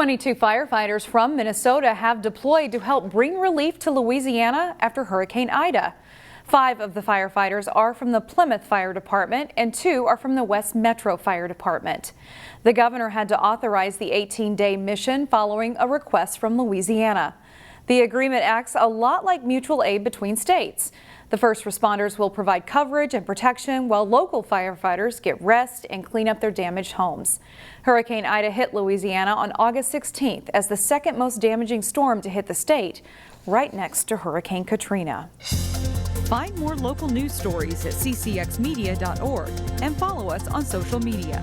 22 firefighters from Minnesota have deployed to help bring relief to Louisiana after Hurricane Ida. 5 of the firefighters are from the Plymouth Fire Department and 2 are from the West Metro Fire Department. The governor had to authorize the 18-day mission following a request from Louisiana. The agreement acts a lot like mutual aid between states. The first responders will provide coverage and protection while local firefighters get rest and clean up their damaged homes. Hurricane Ida hit Louisiana on August 16th as the second most damaging storm to hit the state, right next to Hurricane Katrina. Find more local news stories at ccxmedia.org and follow us on social media.